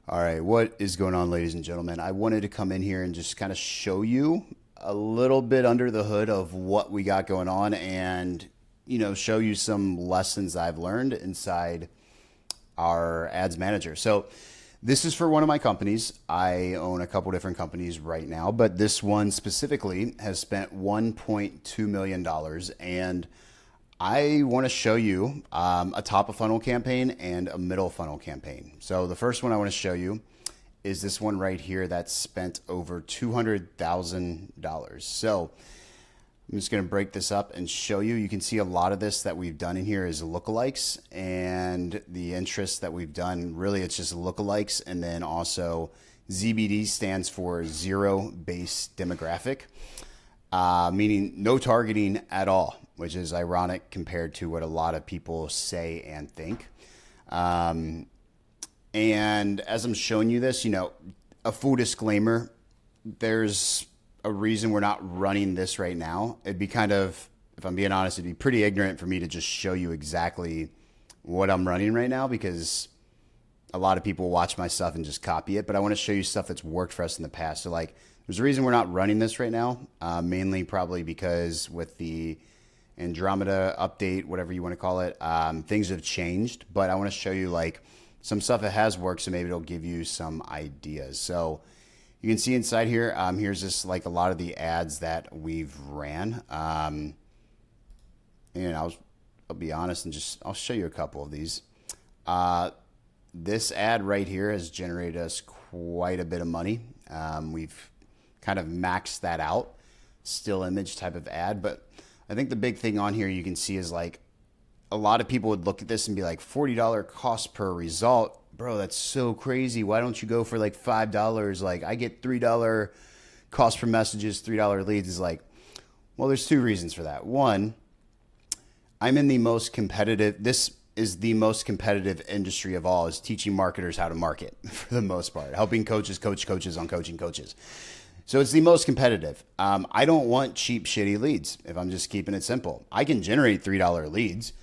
All right, what is going on, ladies and gentlemen? I wanted to come in here and just kind of show you a little bit under the hood of what we got going on and, show you some lessons I've learned inside our ads manager. So, this is for one of my companies. I own a couple different companies right now, but this one specifically has spent $1.2 million. And I want to show you a top of funnel campaign and a middle funnel campaign. So the first one I want to show you is this one right here that spent over $200,000. So I'm just going to break this up and show you. You can see a lot of this that we've done in here is lookalikes, and the interest that we've done, really it's just lookalikes. And then also ZBD stands for zero base demographic, meaning no targeting at all, which is ironic compared to what a lot of people say and think. And as I'm showing you this, a full disclaimer, there's a reason we're not running this right now. It'd be kind of, if I'm being honest, it'd be pretty ignorant for me to just show you exactly what I'm running right now, because a lot of people watch my stuff and just copy it. But I want to show you stuff that's worked for us in the past. So there's a reason we're not running this right now, mainly probably because with the Andromeda update, whatever you want to call it, things have changed. But I want to show you some stuff that has worked, so maybe it'll give you some ideas. So you can see inside here, here's just a lot of the ads that we've ran. And I'll be honest and I'll show you a couple of these. This ad right here has generated us quite a bit of money. We've kind of maxed that out, still image type of ad. But I think the big thing on here you can see is a lot of people would look at this and be like, $40 cost per result. Bro, that's so crazy. Why don't you go for $5? I get $3 cost per messages, $3 leads. Is well, there's two reasons for that. One, I'm in the most competitive, this is the most competitive industry of all, is teaching marketers how to market for the most part, helping coaches coach coaches on coaching coaches. So it's the most competitive. I don't want cheap, shitty leads, if I'm just keeping it simple. I can generate $3 leads,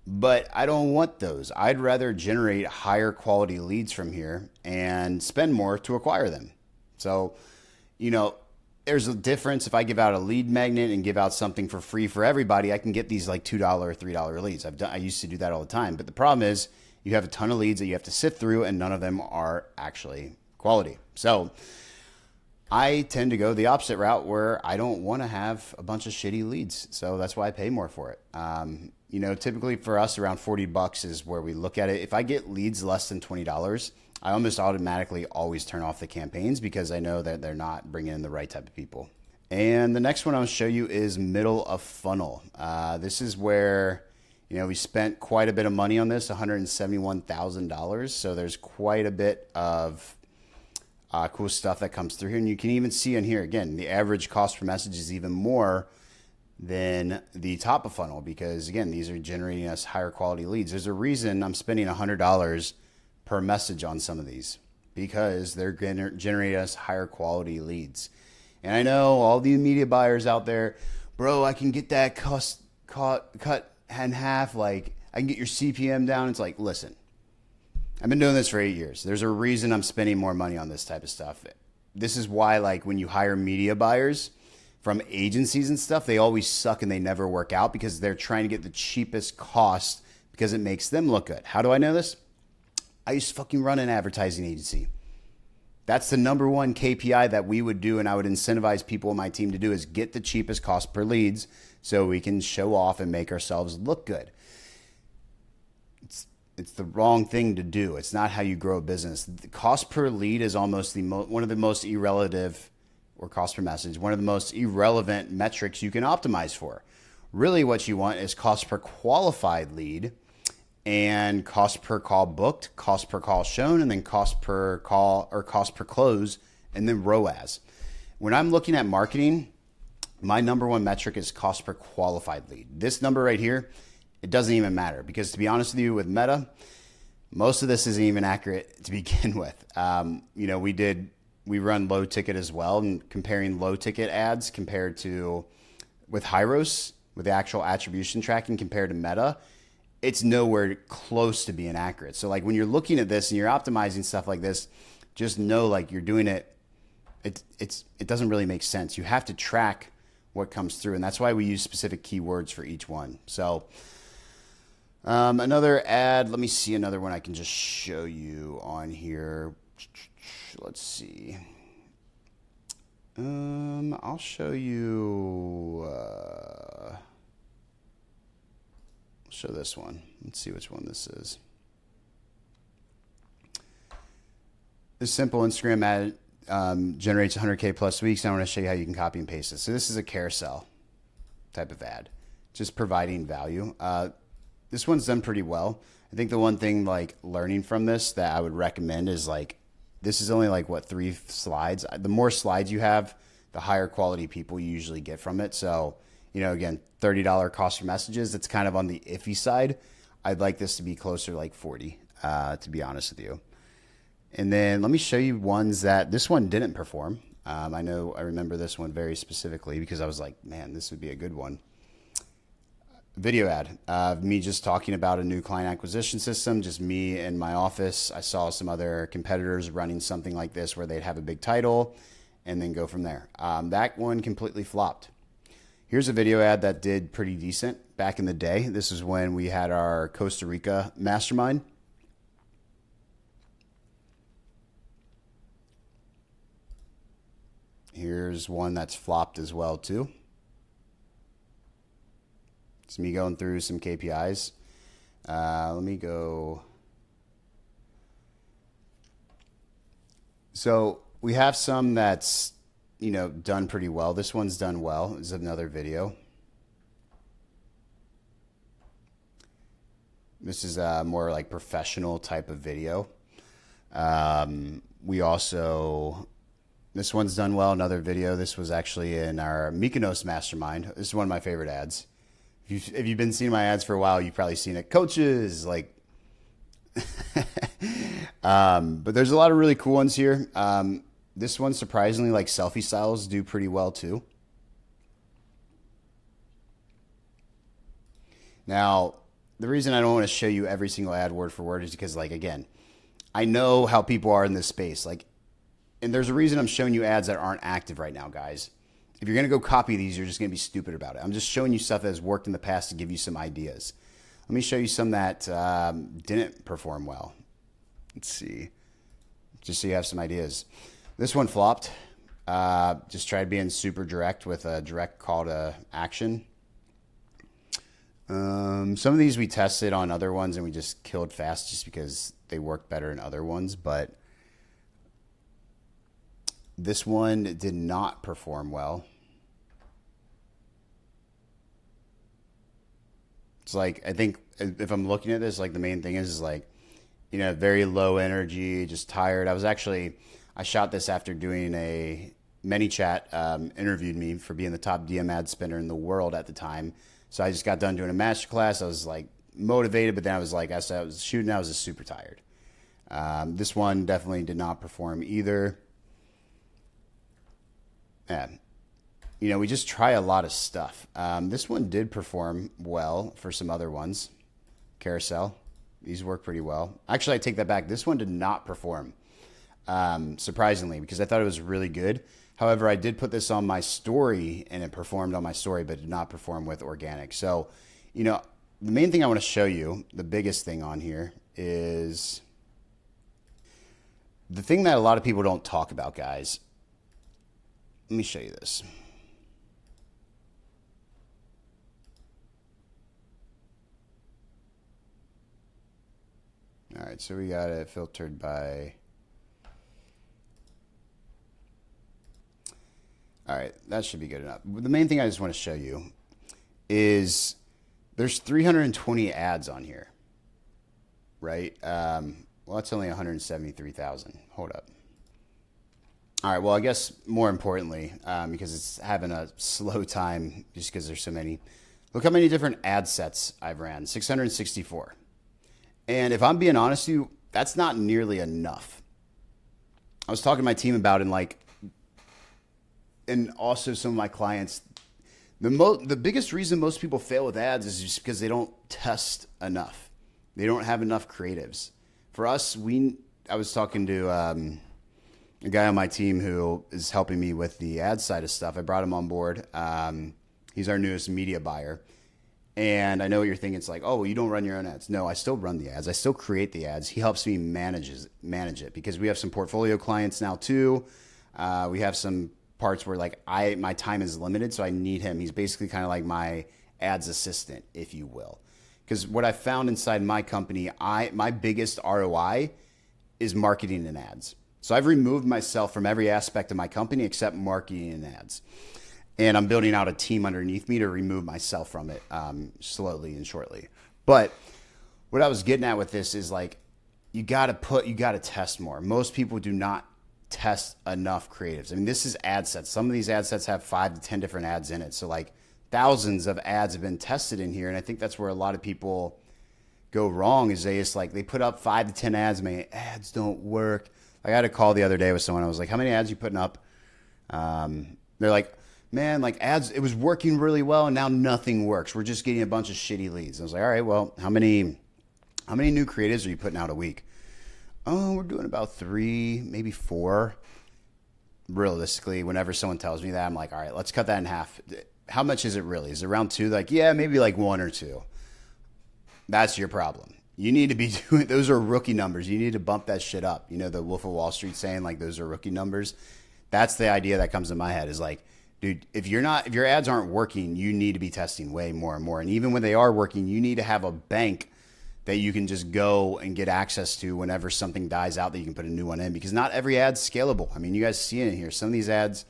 but I don't want those. I'd rather generate higher quality leads from here and spend more to acquire them. So, there's a difference. If I give out a lead magnet and give out something for free for everybody, I can get these $2, $3 leads. I used to do that all the time. But the problem is you have a ton of leads that you have to sift through, and none of them are actually quality. So I tend to go the opposite route, where I don't want to have a bunch of shitty leads. So that's why I pay more for it. Typically for us, around $40 is where we look at it. If I get leads less than $20, I almost automatically always turn off the campaigns, because I know that they're not bringing in the right type of people. And the next one I'll show you is middle of funnel. This is where, we spent quite a bit of money on this, $171,000. So there's quite a bit of cool stuff that comes through here. And you can even see in here, again, the average cost per message is even more than the top of funnel, because again, these are generating us higher quality leads. There's a reason I'm spending $100 per message on some of these, because they're generating us higher quality leads. And I know all the media buyers out there, bro, I can get that cost cut in half. I can get your CPM down. It's listen, I've been doing this for 8 years. There's a reason I'm spending more money on this type of stuff. This is why, when you hire media buyers from agencies and stuff, they always suck and they never work out, because they're trying to get the cheapest cost because it makes them look good. How do I know this? I used to fucking run an advertising agency. That's the number one KPI that we would do, and I would incentivize people on my team to do, is get the cheapest cost per leads so we can show off and make ourselves look good. It's the wrong thing to do. It's not how you grow a business. The cost per lead is almost one of the most irrelative, or cost per message, one of the most irrelevant metrics you can optimize for. Really what you want is cost per qualified lead, and cost per call booked, cost per call shown, and then cost per call or cost per close, and then ROAS. When I'm looking at marketing, my number one metric is cost per qualified lead. This number right here, it doesn't even matter, because to be honest with you, with Meta, most of this isn't even accurate to begin with. We run low ticket as well, and comparing low ticket ads compared to with Hyros, with the actual attribution tracking compared to Meta, it's nowhere close to being accurate. So like when you're looking at this and you're optimizing stuff like this, just know like you're doing it. It doesn't really make sense. You have to track what comes through, and that's why we use specific keywords for each one. So another ad. Let me see another one I can just show you on here. Let's see. I'll show you. Show this one. Let's see which one this is. This simple Instagram ad generates 100K plus weeks. And I want to show you how you can copy and paste it. So this is a carousel type of ad, just providing value. This one's done pretty well. I think the one thing like learning from this that I would recommend is like, this is only like what, 3 slides. The more slides you have, the higher quality people you usually get from it. So, you know, again, $30 cost for messages. That's kind of on the iffy side. I'd like this to be closer to like 40, to be honest with you. And then let me show you ones that this one didn't perform. I remember this one very specifically because I was like, man, this would be a good one. Video ad of me just talking about a new client acquisition system, just me in my office. I saw some other competitors running something like this where they'd have a big title and then go from there. That one completely flopped. Here's a video ad that did pretty decent back in the day. This is when we had our Costa Rica mastermind. Here's one that's flopped as well too. It's me going through some KPIs. Let me go. So we have some that's, you know, done pretty well. This one's done well. This is another video. This is a more like professional type of video. This one's done well. Another video. This was actually in our Mykonos mastermind. This is one of my favorite ads. If you've been seeing my ads for a while, you've probably seen it. Coaches, like, but there's a lot of really cool ones here. This one, surprisingly, like selfie styles do pretty well too. Now, the reason I don't want to show you every single ad word for word is because, like, again, I know how people are in this space. Like, and there's a reason I'm showing you ads that aren't active right now, guys. If you're going to go copy these, you're just going to be stupid about it. I'm just showing you stuff that has worked in the past to give you some ideas. Let me show you some that didn't perform well. Let's see. Just so you have some ideas. This one flopped. Just tried being super direct with a direct call to action. Some of these we tested on other ones and we just killed fast just because they worked better in other ones. But this one did not perform well. It's like, I think if I'm looking at this, like the main thing is like, you know, very low energy, just tired. I shot this after doing a ManyChat, interviewed me for being the top DM ad spinner in the world at the time. So I just got done doing a masterclass. I was like motivated, but then I was like, as I was shooting, I was just super tired. This one definitely did not perform either. Yeah. You know, we just try a lot of stuff. This one did perform well for some other ones. Carousel. These work pretty well. Actually, I take that back. This one did not perform, surprisingly, because I thought it was really good. However, I did put this on my story, and it performed on my story, but did not perform with organic. So, you know, the main thing I want to show you, the biggest thing on here, is the thing that a lot of people don't talk about, guys. Let me show you this. All right, so we got it filtered by... All right, that should be good enough. The main thing I just want to show you is there's 320 ads on here, right? Well, that's only 173,000. Hold up. All right, well, I guess more importantly, because it's having a slow time just because there's so many, look how many different ad sets I've ran, 664. And if I'm being honest with you, that's not nearly enough. I was talking to my team about it, and also some of my clients, The biggest reason most people fail with ads is just because they don't test enough. They don't have enough creatives. For us, I was talking to a guy on my team who is helping me with the ad side of stuff. I brought him on board. He's our newest media buyer. And I know what you're thinking. It's like, oh, well, you don't run your own ads. No, I still run the ads. I still create the ads. He helps me manage it because we have some portfolio clients now too. We have some parts where like my time is limited, so I need him. He's basically kind of like my ads assistant, if you will. Because what I found inside my company, my biggest ROI is marketing and ads. So I've removed myself from every aspect of my company except marketing and ads. And I'm building out a team underneath me to remove myself from it slowly and shortly. But what I was getting at with this is like, you got to test more. Most people do not test enough creatives. I mean, this is ad sets. Some of these ad sets have 5 to 10 different ads in it. So like thousands of ads have been tested in here. And I think that's where a lot of people go wrong is they put up 5 to 10 ads. Man, ads don't work. I had a call the other day with someone. I was like, how many ads are you putting up? They're like, man, like ads, it was working really well. And now nothing works. We're just getting a bunch of shitty leads. I was like, all right, well, how many new creatives are you putting out a week? Oh, we're doing about 3, maybe 4. Realistically, whenever someone tells me that, I'm like, all right, let's cut that in half. How much is it really? Is it around 2? Like, yeah, maybe like 1 or 2. That's your problem. You need to be doing, those are rookie numbers. You need to bump that shit up. You know, the Wolf of Wall Street saying like those are rookie numbers. That's the idea that comes in my head is like, dude, if your ads aren't working, you need to be testing way more and more. And even when they are working, you need to have a bank that you can just go and get access to whenever something dies out that you can put a new one in, because not every ad's scalable. I mean, you guys see it in here. Some of these ads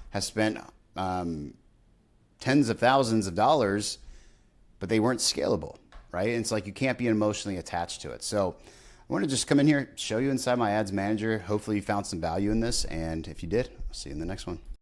have spent tens of thousands of dollars, but they weren't scalable, right? And it's like you can't be emotionally attached to it. So I want to just come in here, show you inside my ads manager. Hopefully you found some value in this. And if you did, I'll see you in the next one.